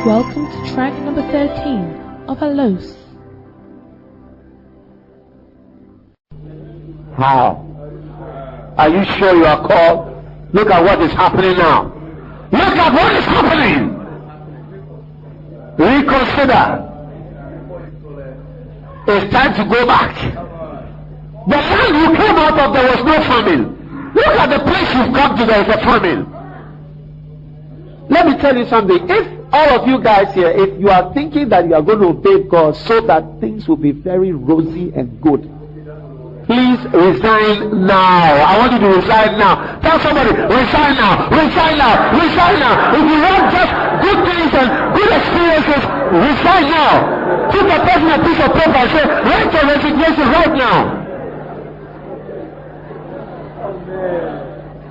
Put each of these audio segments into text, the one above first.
Welcome to track number 13 of Alos. How? Are you sure you are called? Look at what is happening now. Look at what is happening. Reconsider. It's time to go back. The land you came out of, there was no famine. Look at the place you've come to, there is a famine. Let me tell you something. If all of you guys here, if you are thinking that you are going to obey God so that things will be very rosy and good, please resign now. I want you to resign now. Tell somebody, resign now, resign now, resign now. If you want just good things and good experiences, resign now. Give the person a piece of paper and say, write your resignation right now.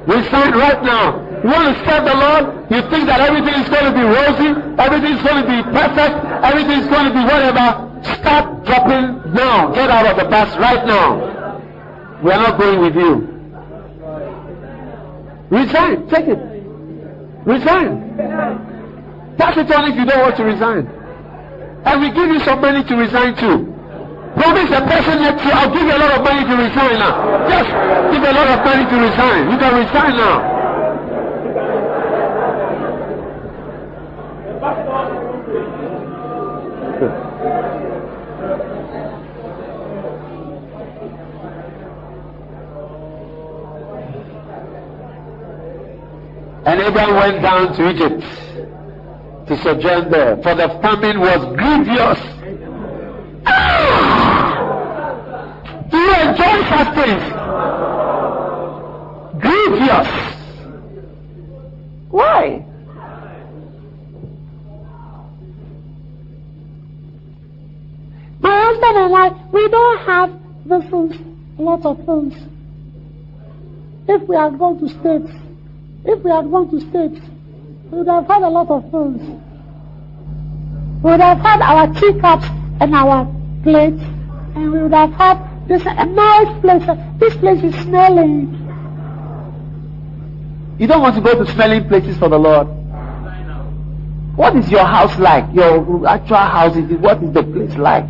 Resign right now. You want to serve the Lord? You think that everything is going to be rosy, everything is going to be perfect, everything is going to be whatever? Start dropping now. Get out of the bus right now. We are not going with you. Resign. Take it. Resign. Pass it on if you don't want to resign. And we give you some money to resign to. Promise the person next to you, I'll give you a lot of money to resign now. Just give a lot of money to resign. You can resign now. And Abraham went down to Egypt to sojourn there, for the famine was grievous. Do you enjoy such things? Grievous. Why? My husband and I, we don't have vessels, a lot of things. If we had gone to States, we would have had a lot of things. We would have had our teacups and our plates, and we would have had this a nice place. This place is smelling. You don't want to go to smelling places for the Lord. What is your house like? Your actual house, what is the place like?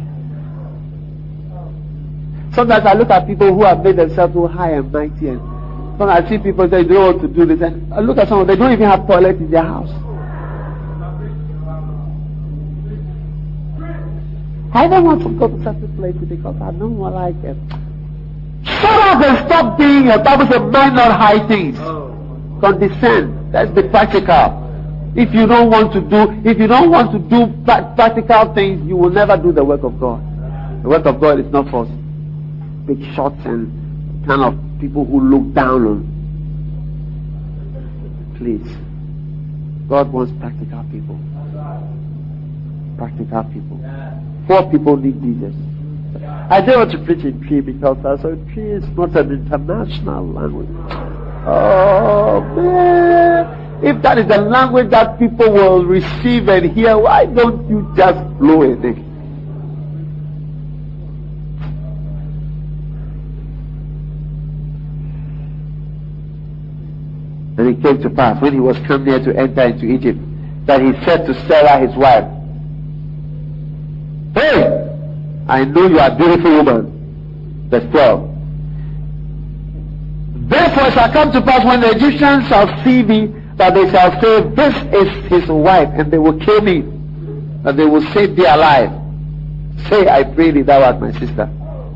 Sometimes I look at people who have made themselves so high and mighty, and when I see people say they don't want to do this, and I look at someone, they don't even have toilet in their house. I don't want to go to such a place because I don't like it. Shut up and stop being a Bible says, mind not high things. Condescend. Let's be practical. If you don't want to do practical things, you will never do the work of God. The work of God is not for big shots and kind of people who look down on. Please. God wants practical people. Practical people. Poor people need Jesus. I don't want to preach in Tree because I said Tree is not an international language. Oh man. If that is the language that people will receive and hear, why don't you just blow in it? And it came to pass, when he was come near to enter into Egypt, that he said to Sarah his wife, "Hey, I know you are a beautiful woman." Verse 12. "Therefore it shall come to pass, when the Egyptians shall see thee, that they shall say, This is his wife, and they will kill me, and they will save thee alive. Say, I pray thee, thou art my sister,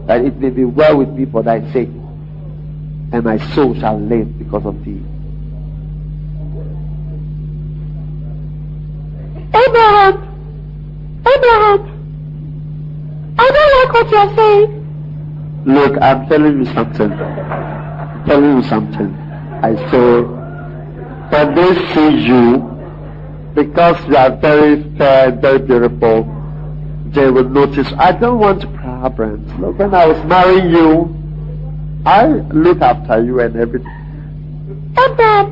that it may be well with me for thy sake, and my soul shall live because of thee." Abraham, I don't like what you're saying. Look, I'm telling you something. I say, when they see you, because you are very fair, very beautiful, they will notice. I don't want problems. Look, when I was marrying you, I look after you and everything. Abraham,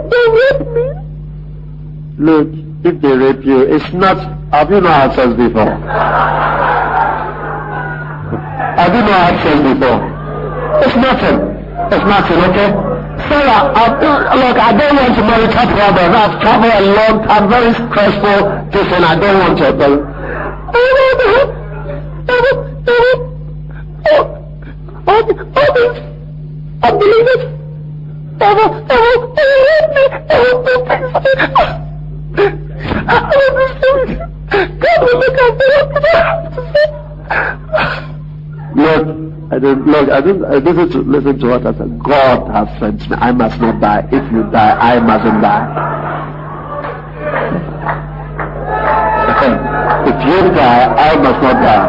They raped me. Look, if they rape you, it's not. Have you not had sex before? Have you not had sex before? It's nothing. It's nothing, okay? Sarah, look, I don't want to marital problem. I've traveled a long time, very stressful. Listen, I don't want to. Unbelievable. God will look at me. Look, I listen to what I said. God has sent me. I must not die. If you die, I mustn't die. If you die, I must not die.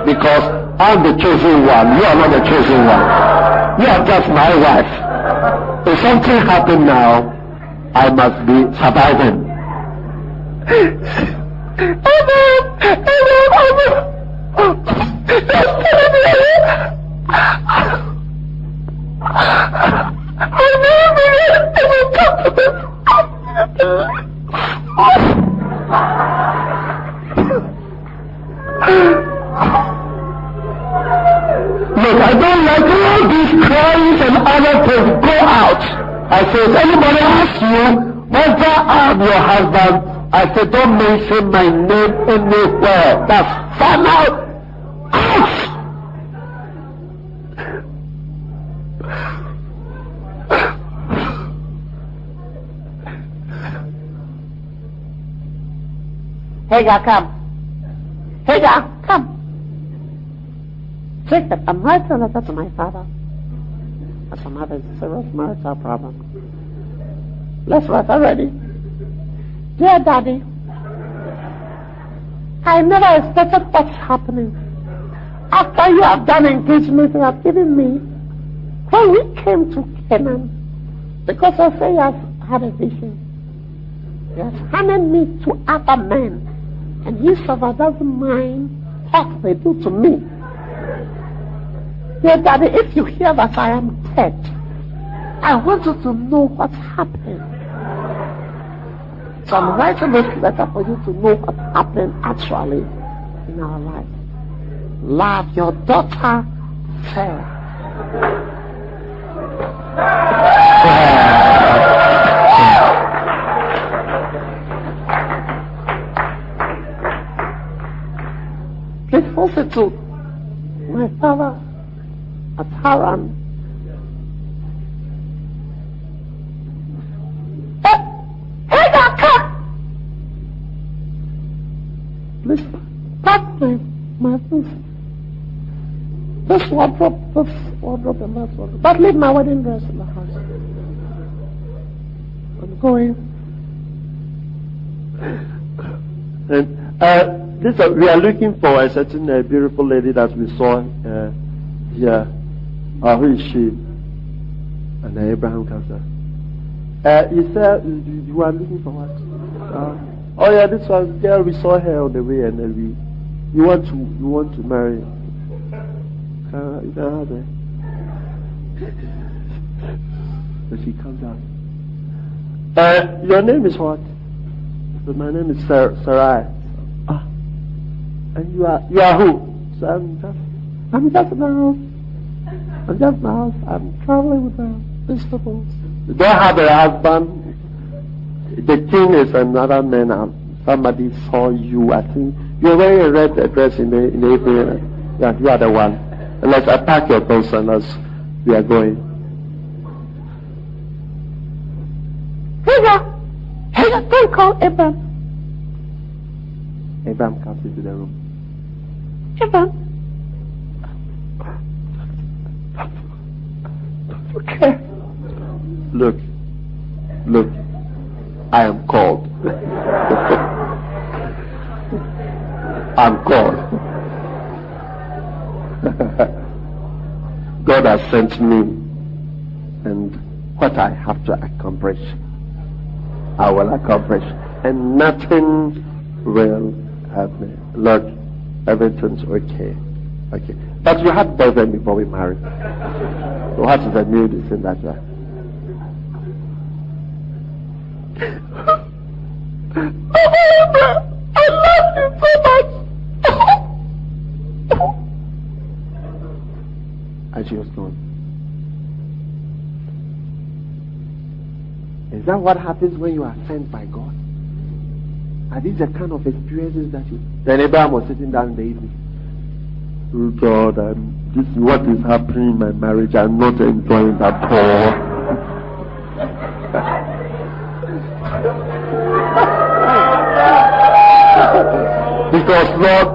Because I'm the chosen one. You are not the chosen one. You are just my wife. If something happened now, I must be surviving. Look, I don't like all these cries and other things. Go out. I said, anybody asks you whether I'm your husband, I said, don't mention my name anywhere. That's final. Out! Hagar, come. Hagar, come. Jacob, I'm writing a letter to my father. As a mother's serious marital problem. Let's write already. Dear Daddy, I never expected what's happening. After you have done engagement you have given me, when we came to Canaan, because I say you have had a vision, he has handed me to other men, and he doesn't mind what they do to me. Dear Daddy, if you hear that I am dead, I want you to know what's happened. So I'm writing this letter for you to know what's happened actually in our life. Love your daughter, Sarah. Please also to my father at Haran. Please pack my things. This wardrobe and that wardrobe. But leave my wedding dress in the house. I'm going. And we are looking for a certain beautiful lady that we saw here. Who is she? And Abraham comes up. You said you are looking for what? Oh yeah, this one girl, we saw her on the way, and then you want to marry. You can have her. So she comes out. Your name is what? So my name is Sarai. And you are who? So I'm just in the house. I'm just in the house. I'm traveling with vegetables. You don't have a husband. The thing is, another man. Somebody saw you. I think you're wearing a red dress in the evening. Yeah, you are the one. And let's pack your clothes and we are going. Hey, don't call Abraham. Abraham comes into the room. Abraham. Okay. Look. I am called. I'm called. God has sent me, and what I have to accomplish, I will accomplish, and nothing will hurt me. Lord, everything's okay. Okay. But you had boyfriend before we married. So what is the new in that way? I love you so much. And she was gone. Is that what happens when you are sent by God? Are these the kind of experiences that you... Then Abraham was sitting down in the evening. Oh God, this is what is happening in my marriage. I'm not enjoying it at all. Because Lord,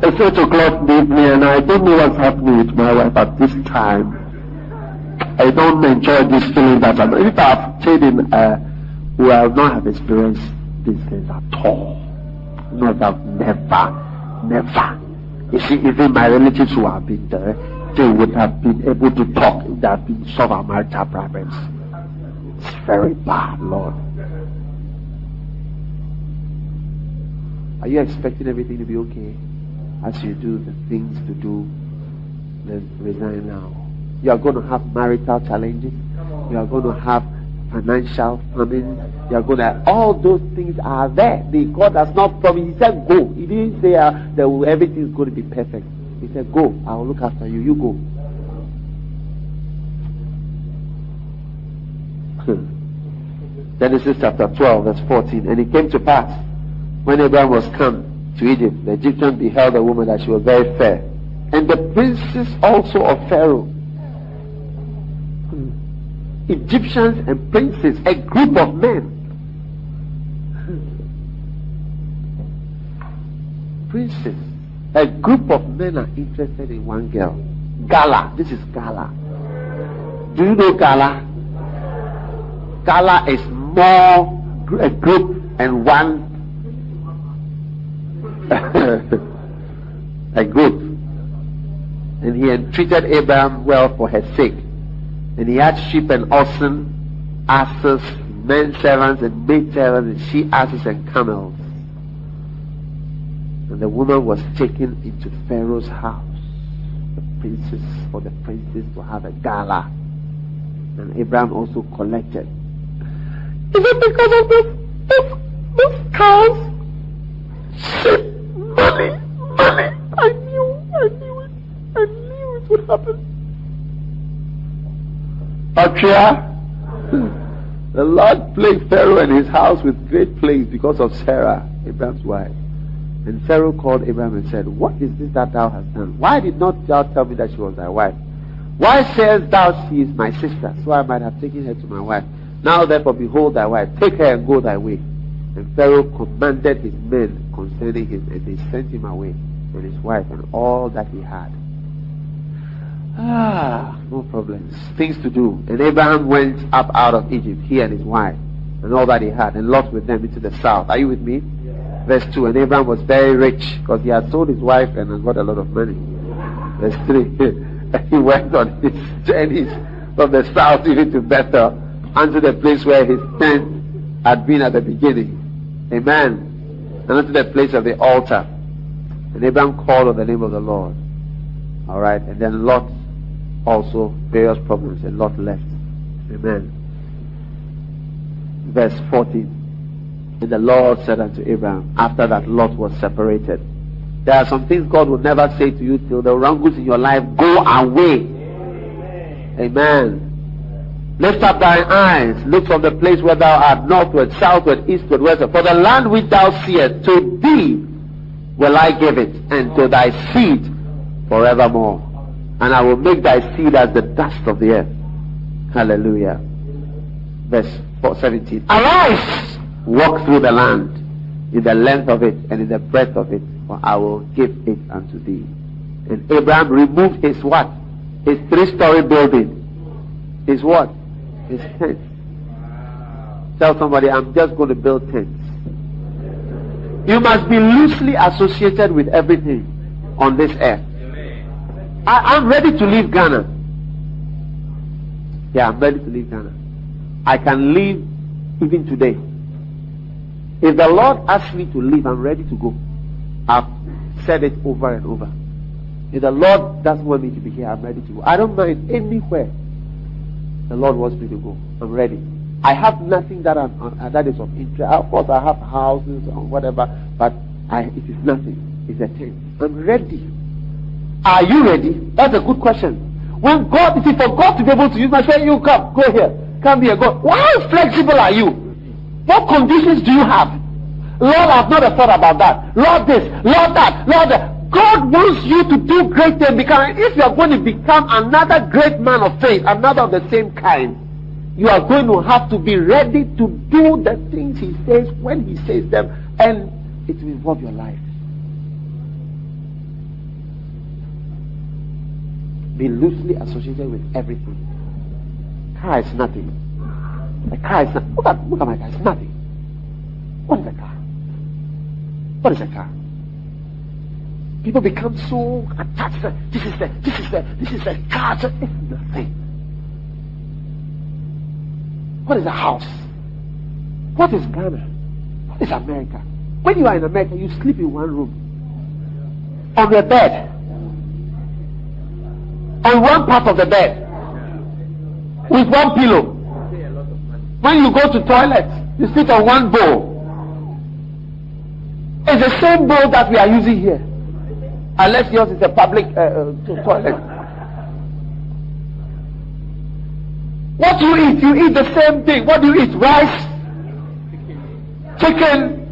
it's 8 o'clock in the evening and I don't know what's happening with my wife at this time. I don't enjoy this feeling that if I've stayed in who I have not have experienced these things at all. Never. You see, even my relatives who have been there, they would have been able to talk if they have been solve our marital problems. It's very bad, Lord. Are you expecting everything to be okay as you do the things to do? Then resign now. You are going to have marital challenges. You are going to have financial famine. You are going to... All those things are there. God has not promised. He said go. He didn't say everything is going to be perfect. He said go. I will look after you. You go. Genesis chapter 12 verse 14. And it came to pass, when Abraham was come to Egypt, the Egyptians beheld the woman that she was very fair. And the princes also of Pharaoh, Egyptians and princes, a group of men. Princes, a group of men are interested in one girl. Gala. This is Gala. Do you know Gala? Gala is more a group and one a group. And he entreated Abraham well for her sake. And he had sheep and oxen, asses, men servants and maid servants, and she asses and camels. And the woman was taken into Pharaoh's house, the princess or the princess to have a gala. And Abraham also collected. Is it because of this cows? Sheep, money. I knew it would happen. Accra, the Lord plagued Pharaoh and his house with great plagues because of Sarah, Abraham's wife. And Pharaoh called Abraham and said, what is this that thou hast done? Why did not thou tell me that she was thy wife? Why sayest thou she is my sister? So I might have taken her to my wife. Now therefore behold thy wife, take her and go thy way. And Pharaoh commanded his men concerning him, and they sent him away, and his wife, and all that he had. No problems. Things to do. And Abraham went up out of Egypt, he and his wife, and all that he had, and Lot with them into the south. Are you with me? Yeah. Verse 2. And Abraham was very rich, because he had sold his wife and got a lot of money. Verse 3. And he went on his journeys from the south even to Bethel, unto the place where his tent had been at the beginning. Amen. And unto the place of the altar. And Abraham called on the name of the Lord. All right. And then Lot also, various problems, and Lot left. Amen. Verse 14. And the Lord said unto Abraham, after that Lot was separated. There are some things God will never say to you till the wrong goods in your life go away. Amen. Lift up thine eyes, look from the place where thou art, northward, southward, eastward, westward. For the land which thou seest, to thee will I give it, and to thy seed forevermore. And I will make thy seed as the dust of the earth. Hallelujah. Verse 17. Arise, walk through the land, in the length of it and in the breadth of it, for I will give it unto thee. And Abraham removed his what? His 3-story building. His what? His tent. Tell somebody, I'm just going to build tents. You must be loosely associated with everything on this earth. I'm ready to leave Ghana. Yeah, I'm ready to leave Ghana. I can leave even today. If the Lord asks me to leave, I'm ready to go. I've said it over and over. If the Lord doesn't want me to be here, I'm ready to go. I don't mind anywhere the Lord wants me to go. I'm ready. I have nothing that that is of interest. Of course, I have houses or whatever, but it is nothing. It's a tent. I'm ready. Are you ready? That's a good question. When God, if for God to be able to use my say, you come, go here, come here, go. How flexible are you? What conditions do you have? Lord, I've not thought about that. Lord this, Lord that, Lord that. God wants you to do great things. If you are going to become another great man of faith, another of the same kind, you are going to have to be ready to do the things He says when He says them, and it will involve your life. Be loosely associated with everything. Car is nothing. A car is nothing. Look at my car. It's nothing. What is a car? What is a car? People become so attached. This is the car. It's nothing. What is a house? What is Ghana? What is America? When you are in America, you sleep in one room. On the bed. On one part of the bed. With one pillow. When you go to toilet, you sit on one bowl. It's the same bowl that we are using here. Unless yours is a public toilet. What do you eat? You eat the same thing. What do you eat? Rice? Chicken?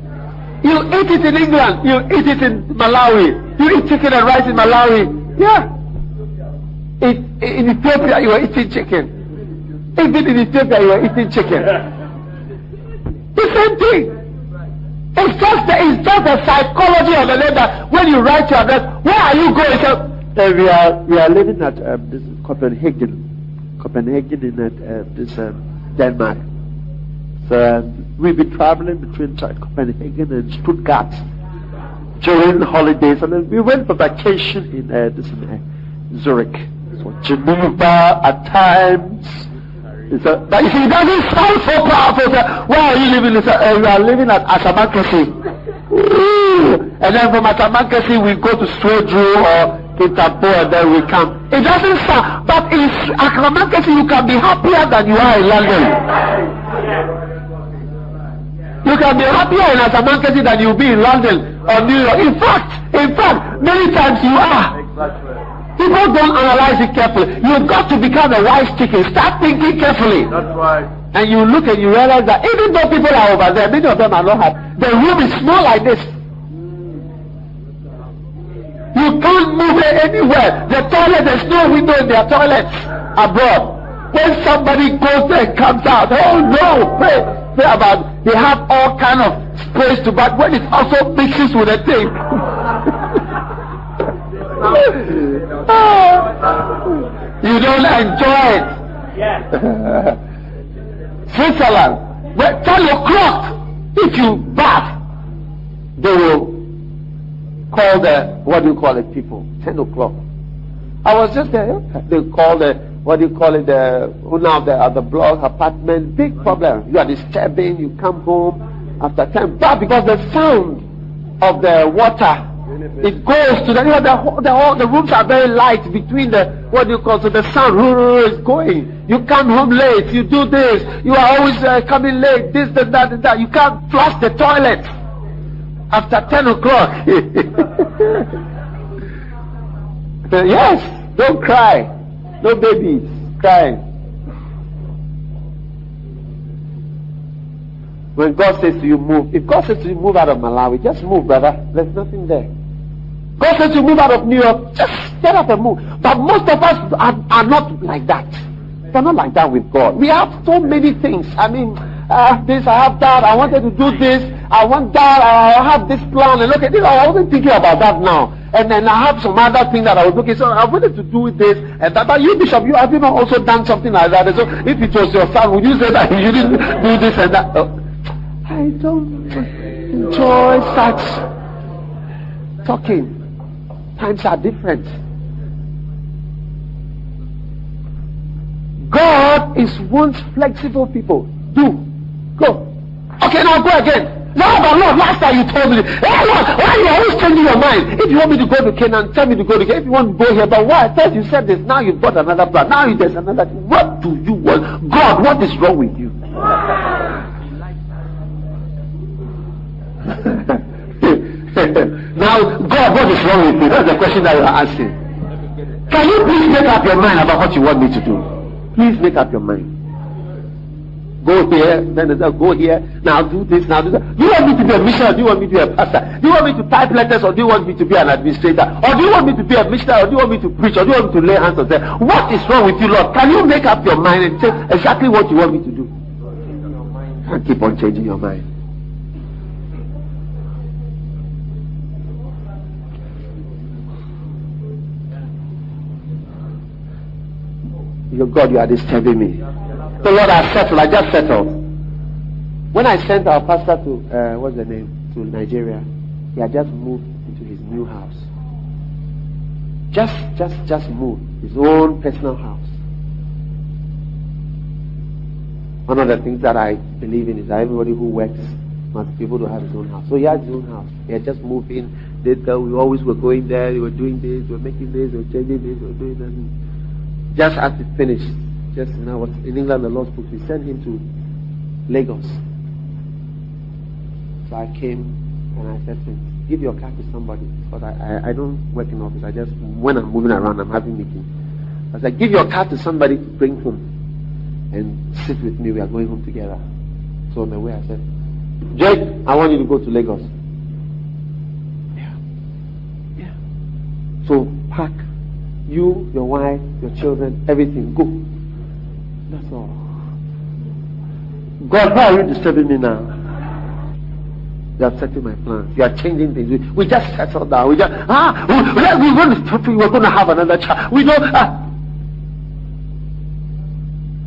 You eat it in England. You eat it in Malawi. You eat chicken and rice in Malawi. Yeah. In Ethiopia, you are eating chicken. Even in Ethiopia, you are eating chicken. The same thing. It's just the psychology of the letter. When you write your address, where are you going? So, we are living at this Copenhagen in Denmark. So we'll be traveling between Copenhagen and Stuttgart during holidays, and then we went for vacation in Zurich, so Geneva at times. But you see, it doesn't sound so powerful. Where are you living? We are living at Asamankasi. And then from Asamankasi we go to Swedru or Kintampo, and then we come. It doesn't sound, but in Asamankasi you can be happier than you are in London. You can be happier in Asamankasi than you'll be in London or New York. In fact, many times you are. People don't analyze it carefully. You've got to become a wise chicken. Start thinking carefully. That's right. And you look and you realize that even though people are over there, many of them are not happy. The room is small like this. You can't move anywhere. The toilet, there's no window in their toilets abroad. When somebody goes there and comes out, oh no, pray about it. They have all kind of space to, but when it also mixes with a thing. You don't enjoy it. Yes. Switzerland, well, 10 o'clock, if you bath, they will call the, what do you call it, people, 10 o'clock. I was just there, they call the, what do you call it, the block apartment, big problem. You are disturbing, you come home after 10, but because the sound of the water, it goes to the rooms are very light between the, what do you call, so the sound is going. You come home late, you do this, you are always coming late, this, that. You can't flush the toilet after 10 o'clock. Yes, don't cry. No babies crying. When God says to you move, if God says to you move out of Malawi, just move, brother. There's nothing there. God says to move out of New York, just get up and move. But most of us are not like that. They're not like that with God. We have so many things. I mean, this, I have that, I wanted to do this, I want that, I have this plan, and look at this, I wasn't thinking about that now. And then I have some other thing that I was looking, so I wanted to do this and that. But you, Bishop, you have even also done something like that. So if it was your son, would you say that you didn't do this and that? I don't enjoy such talking. Times are different. God wants flexible people. Go. Okay, now go again. No, but Lord, last time you told me, hey Lord, why are you always changing your mind? If you want me to go to Canaan, tell me to go to Canaan. If you want to go here, but why? First you said this, now you've got another plan. Now there's another thing. What do you want? God, what is wrong with you? Now, God, what is wrong with me? That's the question that you are asking. Can you please make up your mind about what you want me to do? Please make up your mind. Go here, then go here, now do this, now do that. Do you want me to be a missionary or do you want me to be a pastor? Do you want me to type letters or do you want me to be an administrator? Or do you want me to be a missionary or do you want me to preach or do you want me to lay hands on them? What is wrong with you, Lord? Can you make up your mind and say exactly what you want me to do? And keep on changing your mind. God, you are disturbing me. So Lord, I just settled. When I sent our pastor to, what's the name, to Nigeria, he had just moved into his new house. Just moved. His own personal house. One of the things that I believe in is that everybody who works must be able to have his own house. So he had his own house. He had just moved in. We always were going there. We were doing this. We were making this. We were changing this. We were doing that. Just as it finished, just when I was in England, the Lord spoke. We sent him to Lagos. So I came and I said to him, give your car to somebody. Because I don't work in office. I just, when I'm moving around, I'm having meetings. I said, give your car to somebody to bring home and sit with me. We are going home together. So on the way, I said, Jake, I want you to go to Lagos. Yeah. So pack. You, your wife, your children, everything. Go. That's all. God, why are you disturbing me now? You are setting my plans. You are changing things. We just settled down. We just, we're going to have another child. We don't,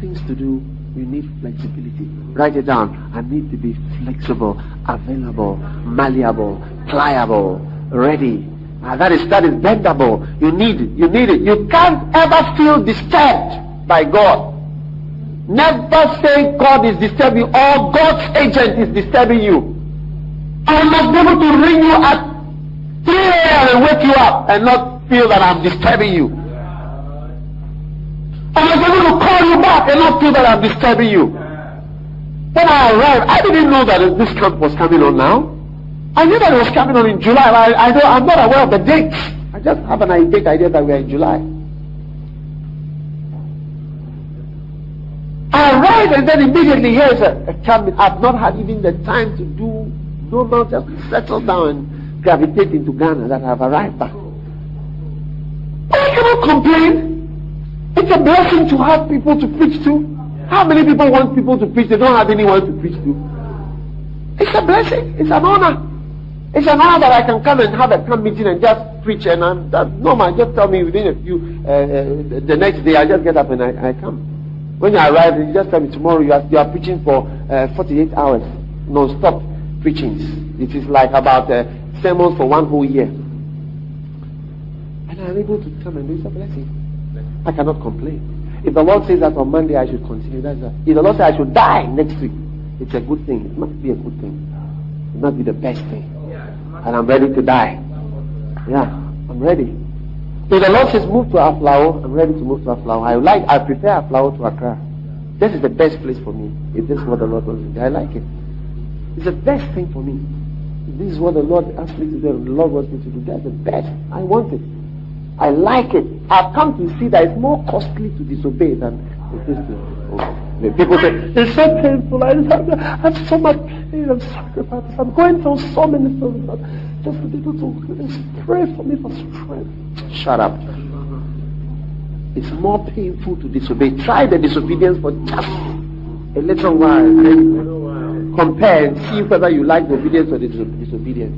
things to do. We need flexibility. Write it down. I need to be flexible, available, malleable, pliable, ready. That is bendable. You need it. You need it. You can't ever feel disturbed by God. Never say God is disturbing you or God's agent is disturbing you. I must be able to ring you at 3 a.m. and wake you up and not feel that I'm disturbing you. I must be able to call you back and not feel that I'm disturbing you. When I arrived, I didn't know that this camp was coming on now. I knew that it was coming on in July. I'm not aware of the dates. I just have an idea that we are in July. I arrived and then immediately here's a camp. I've not had even the time to do normal, just settle down and gravitate into Ghana that I've arrived back. But I cannot complain. It's a blessing to have people to preach to. How many people want people to preach? They don't have anyone to preach to. It's a blessing. It's an honor. It's an honor that I can come and have a camp meeting and just preach, and that's normal. Just tell me within a few, the next day I just get up and I come. When you arrive, you just tell me tomorrow you are preaching for 48 hours, non-stop preachings. It is like about sermons for 1 whole year. And I'm able to come and do. It's a blessing. I cannot complain. If the Lord says that on Monday I should continue, that's that. If the Lord says I should die next week, it's a good thing. It must be a good thing. It must be the best thing. And I'm ready to die. Yeah, I'm ready. If the Lord says move to Aflao, I'm ready to move to Aflao. I prefer Aflao to Accra. This is the best place for me. If this is what the Lord wants to do, I like it. It's the best thing for me. If this is what the Lord asked me to do, the Lord wants me to do, that's the best. I want it. I like it. I've come to see that it's more costly to disobey than it is to obey. People say, it's so painful. I have so much pain and sacrifice. I'm going through so many things. Just to be able to pray for me for strength. Shut up. It's more painful to disobey. Try the disobedience for just a little while. Compare and see whether you like the obedience or the disobedience.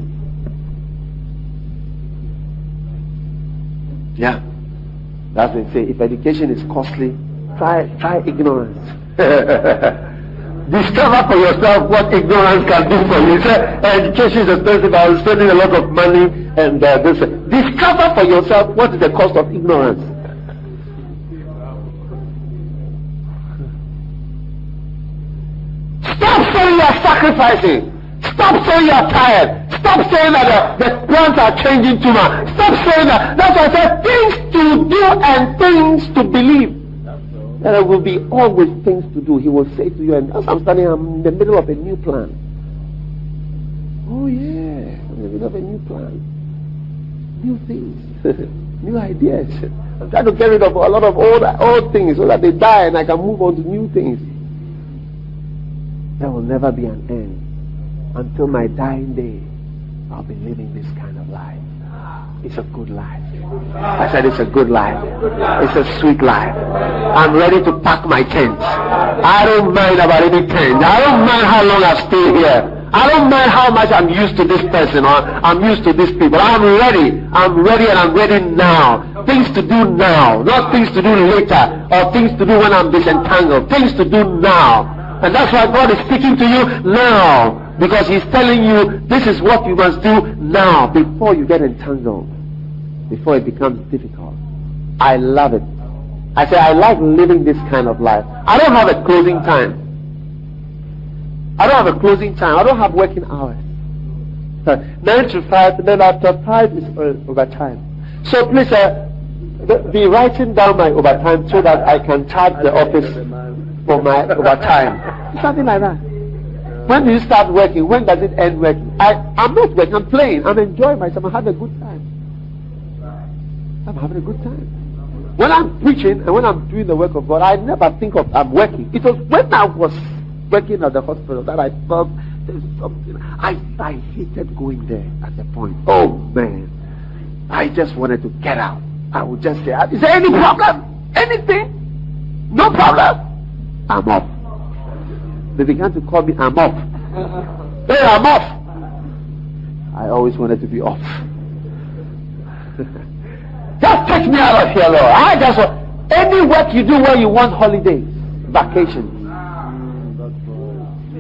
Yeah. That's what they say. If education is costly, try ignorance. Discover for yourself what ignorance can do for you. You say, education is expensive, I was spending a lot of money, and this. Discover for yourself what is the cost of ignorance. Stop saying you are sacrificing. Stop saying you are tired. Stop saying that the plans are changing too much. Stop saying that. That's why I said things to do and things to believe. There will be always things to do. He will say to you, and as I'm standing, I'm in the middle of a new plan. Oh yeah, I'm in the middle of a new plan. New things, new ideas. I'm trying to get rid of a lot of old things so that they die and I can move on to new things. There will never be an end. Until my dying day, I'll be living this kind of life. It's a good life. I said it's a good life. It's a sweet life. I'm ready to pack my tent. I don't mind about any tent. I don't mind how long I stay here. I don't mind how much I'm used to this person or I'm used to these people. I'm ready. I'm ready and I'm ready now. Things to do now. Not things to do later or things to do when I'm disentangled. Things to do now. And that's why God is speaking to you now. Because He's telling you this is what you must do now before you get entangled. Before it becomes difficult. I love it. I say I like living this kind of life. I don't have a closing time. I don't have a closing time. I don't have working hours. 9 to 5, and then after 5 is overtime. So please be writing down my overtime so that I can charge the office for my overtime. Something like that. When do you start working? When does it end working? I'm not working. I'm playing. I'm enjoying myself. I'm having a good time. I'm having a good time. When I'm preaching and when I'm doing the work of God, I never think of I'm working. It was when I was working at the hospital that I felt there's something. I hated going there at the point. Oh man, I just wanted to get out. I would just say, is there any problem? Anything? No problem. I'm off. They began to call me, I'm off. Hey, I'm off. I always wanted to be off. Just take me out of here, Lord. I just want any work you do where you want holidays, vacations.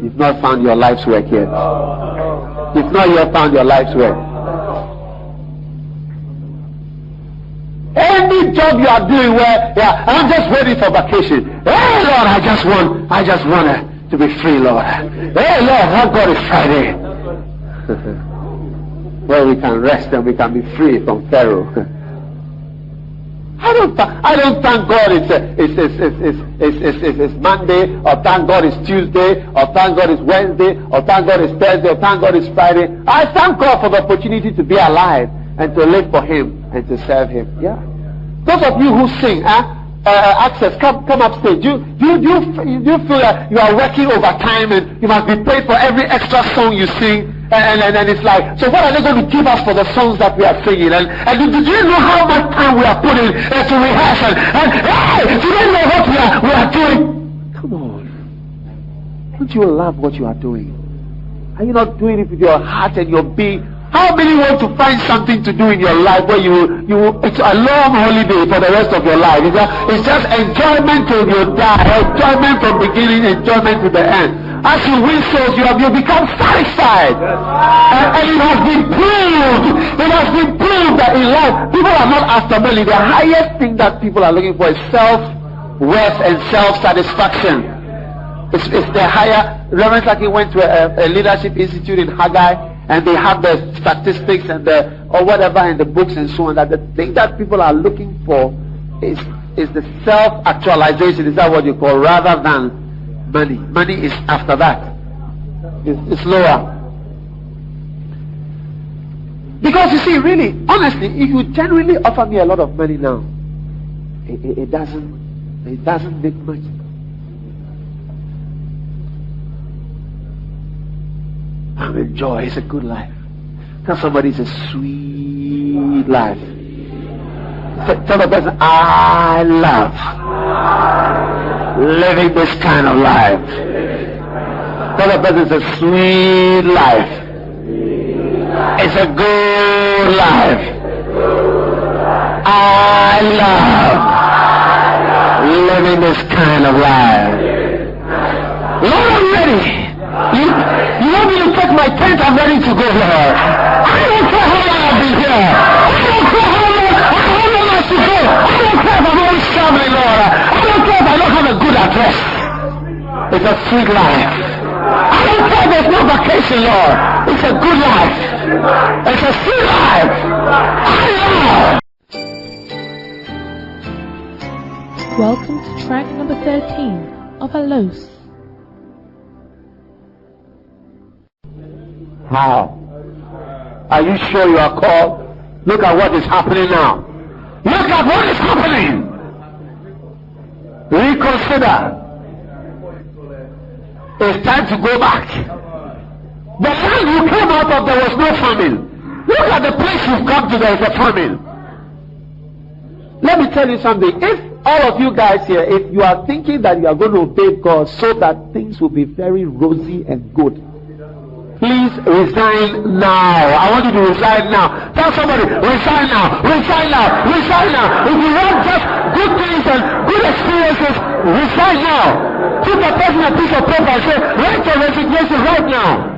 You've not found your life's work yet. You've not yet found your life's work. Any job you are doing where, yeah, I'm just waiting for vacation. Hey Lord, I just want to be free, Lord. Hey Lord, thank God it's Friday. Where we can rest and we can be free from Pharaoh. I don't thank God it's Monday, or thank God it's Tuesday, or thank God it's Wednesday, or thank God it's Thursday, or thank God it's Friday. I thank God for the opportunity to be alive and to live for Him and to serve Him. Yeah. Those of you who sing, Access, come upstage. Do you feel that you are working overtime and you must be paid for every extra song you sing? And it's like, so what are they going to give us for the songs that we are singing? And do you know how much time we are putting to rehearse? And hey, do you know what we are doing? Come on. Don't you love what you are doing? Are you not doing it with your heart and your being? How many want to find something to do in your life where it's a long holiday for the rest of your life? It's just enjoyment till you die, enjoyment from beginning, enjoyment to the end. As you win souls, you become satisfied. And it has been proved that in life, people are not after money. The highest thing that people are looking for is self-worth and self-satisfaction. It's the higher. Reverend Saki went to a leadership institute in Haggai, and they have the statistics and or whatever in the books and so on. That the thing that people are looking for is the self-actualization. Is that what you call? Rather than money. Money is after that. It's lower. Because you see, really, honestly, if you genuinely offer me a lot of money now, it doesn't make much. I'm enjoying. It's a good life. Tell somebody it's a sweet life. Tell the person, I love living this kind of life. Tell the person it's a sweet life. It's a good life. I love living this kind of life. Lord, I'm ready. You want me to take my tent? I'm ready to go, Lord. I don't care how long I've been here. I don't care how long I should go. I don't care if I'm always traveling, Lord. I don't care if I don't have a good address. It's a sweet life. I don't care if there's no vacation, Lord. It's a good life. It's a sweet life. I love. Welcome to track number 13 of Alos. How? Are you sure you are called? Look at what is happening now. Look at what is happening. Reconsider. It's time to go back. The land you came out of, there was no famine. Look at the place you've come to, there is a famine. Let me tell you something. If all of you guys here, if you are thinking that you are going to obey God so that things will be very rosy and good, please resign now. I want you to resign now. Tell somebody, resign now, resign now, resign now. If you want just good things and good experiences, resign now. Give the person a piece of paper and say, write your resignation right now.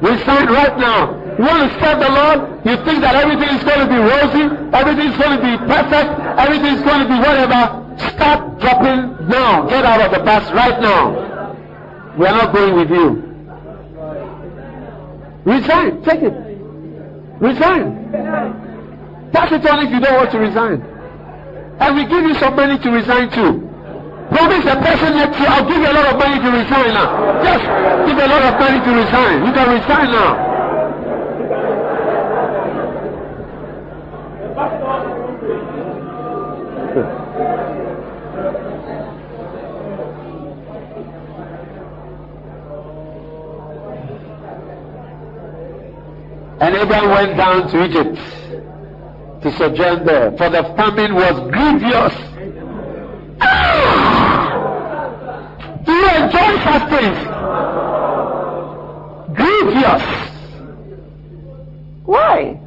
Resign right now. You want to serve the Lord? You think that everything is going to be rosy, everything is going to be perfect, everything is going to be whatever. Start dropping now. Get out of the bus right now. We are not going with you. Resign. Take it. Resign. Pass it on if you don't want to resign. And we give you some money to resign too. Promise the person next to you, I'll give you a lot of money to resign now. Just give a lot of money to resign. You can resign now. And Abraham went down to Egypt to sojourn there, for the famine was grievous. Do you enjoy fasting? Grievous. Why?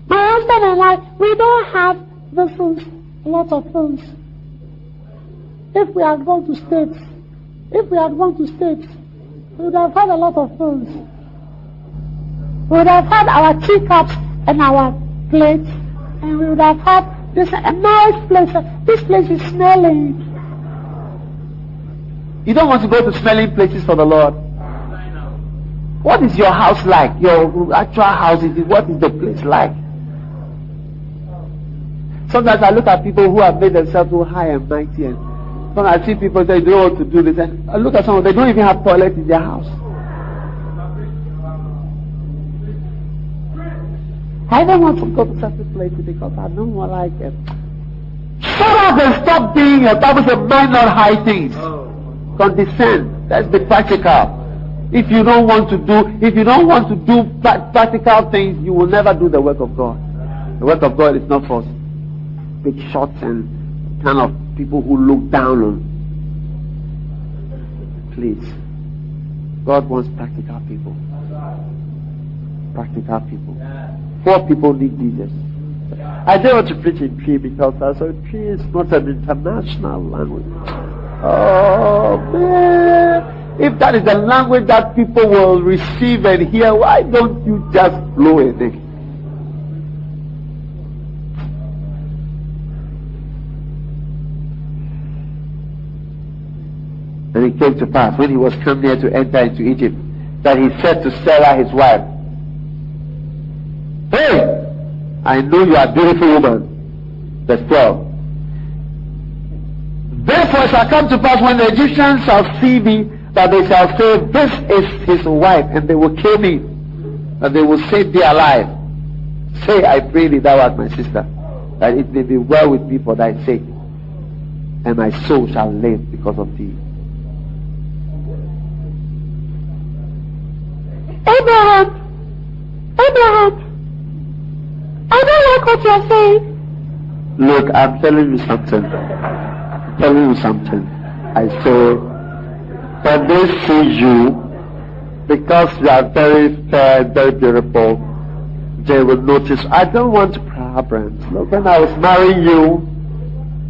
My husband and I, we don't have vessels, a lot of things. If we had gone to States, we would have had a lot of things. We would have had our teacups and our plates, and we would have had this a nice place. This place is smelling. You don't want to go to smelling places for the Lord. What is your house like? Your actual house, what is the place like? Sometimes I look at people who have made themselves so high and mighty, and when I see people say they don't want to do this, and I look at someone, they don't even have toilet in their house. I don't want to go to certain places because I don't want like it. Shut up and stop being a Bible says, mind not high things. Condescend. Let's be practical. If you don't want to do practical things, you will never do the work of God. The work of God is not for big shots and kind of people who look down on. Please. God wants practical people. Practical people. Poor people need Jesus. I don't want to preach in Tree because I said Tree is not an international language. Oh man. If that is the language that people will receive and hear, why don't you just blow in it? And it came to pass, when he was come near to enter into Egypt, that he said to Sarah his wife, "Hey, I know you are a beautiful woman." Verse 12. "Therefore it shall come to pass, when the Egyptians shall see thee, that they shall say, This is his wife, and they will kill me, and they will save thee alive. Say, I pray thee, thou art my sister, that it may be well with me for thy sake, and my soul shall live because of thee." Abraham, I don't like what you're saying. Look, I'm telling you something. I say, when they see you, because you are very fair, very beautiful, they will notice. I don't want problems. Look, when I was marrying you,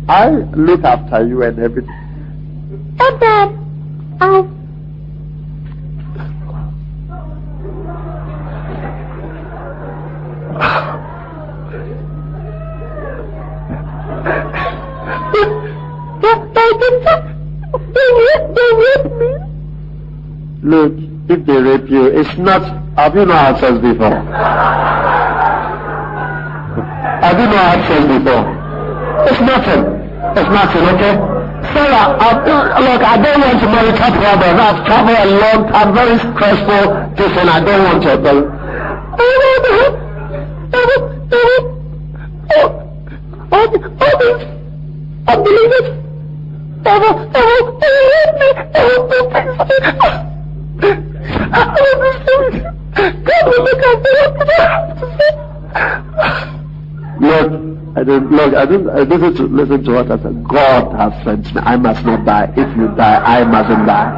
I look after you and everything. Abraham, Look, if they rape you, it's not. Have you not had sex before? Have you not had sex before? It's nothing. It's nothing, okay? Sarah, look, I don't want to marital problem. I've traveled a long time, very stressful. Listen, I don't want to. I believe it. God will look after I don't listen to what I said. God has sent me. I must not die. If you die, I mustn't die.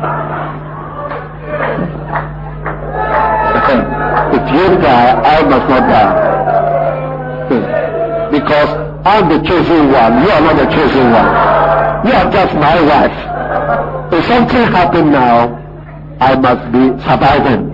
If you die, I must not die. Because I'm the chosen one. You are not the chosen one. You are just my wife. If something happened now, I must be surviving.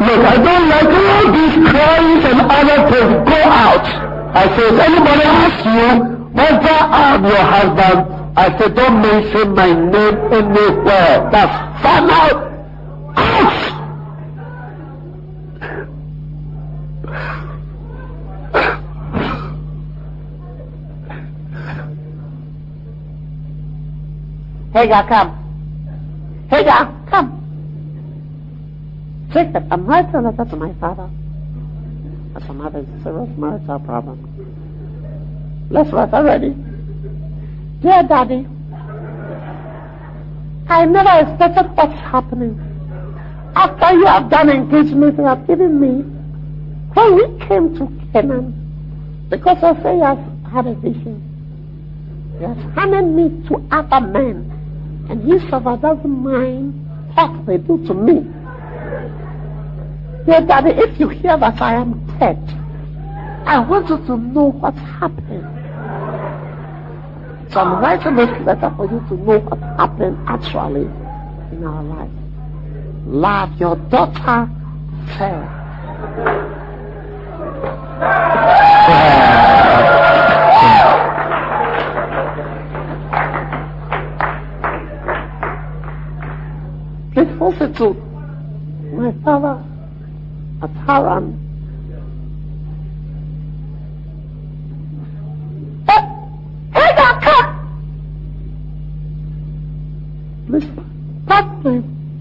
Look, I don't like all these cries and other things. Go out. I said, if anybody asks you, whether I'm your husband, I said, don't mention my name anywhere. That's final. Out! Hagar, come. Hagar, come. Jacob, I'm writing a letter to my father. As a mother's serious marital problem. Let's write already. Dear Daddy, I never expected what's happening. After you have done engagement you have given me, when we came to Canaan, because I say he has had a vision, he has handed me to other men, and he doesn't mind what they do to me. Dear Daddy, if you hear that I am dead, I want you to know what's happened. So I'm writing this letter for you to know what's happened actually in our life. Love, your daughter, Sarah. Please also to my father at Haran. Please pack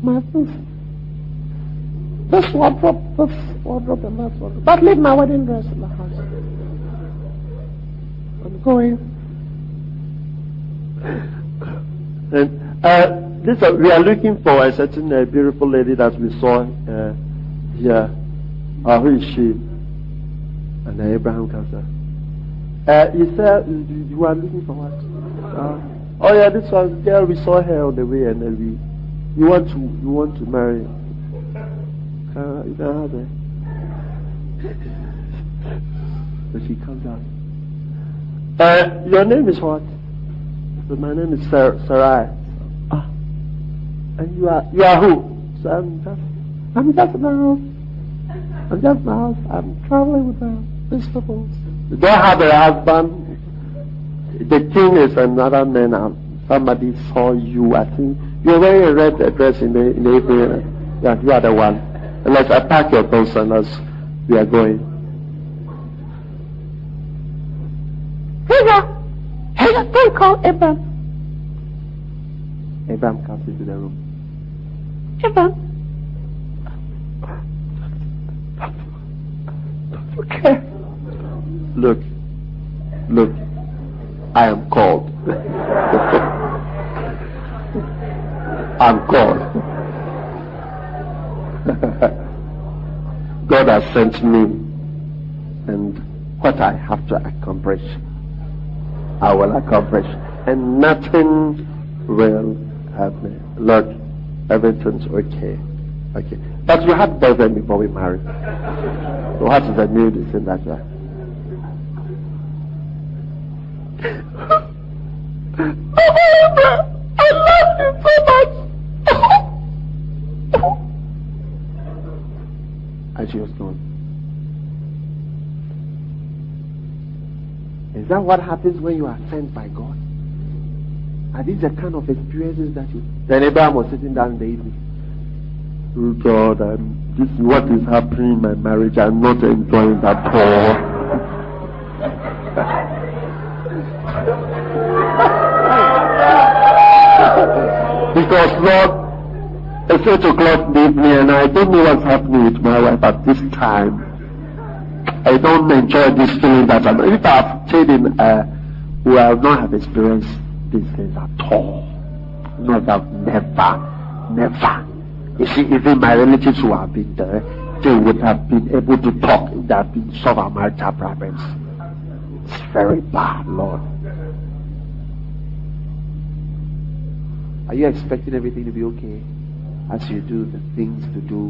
my things. This wardrobe and that wardrobe. But leave my wedding dress in the house. I'm going. And we are looking for a certain beautiful lady that we saw here. Who is she? And Abraham comes up. You said you are looking for what? Oh yeah, this one girl, we saw her on the way, and then you want to marry. You can have her. So she comes out. Your name is what? So my name is Sarai. And you are who? So I'm just now. I'm traveling with these people. You don't have a husband. The thing is, another man. Somebody saw you. I think you're wearing a red dress in the evening. Yeah, you are the one. And let's pack your clothes and we are going. Hey, don't call Abraham. Abraham comes into the room. Abraham. Okay. Look. I am called. I'm called. God has sent me, and what I have to accomplish, I will accomplish, and nothing will hurt me. Look, everything's okay. Okay. But you had boyfriend before we married. So what is the new thing that you are? your stone. Is that what happens when you are sent by God? Are these the kind of experiences that you... Then Abraham was sitting down in the evening. Oh God, this is what is happening in my marriage. I'm not enjoying it at all. Because Lord, it's 8 o'clock in the evening and I don't know what's happening with my wife at this time. I don't enjoy this feeling that if I've stayed in who I have not have experienced these things at all. Never. You see, even my relatives who have been there, they would have been able to talk if they have been solve our marital problems. It's very bad, Lord. Are you expecting everything to be okay as you do the things to do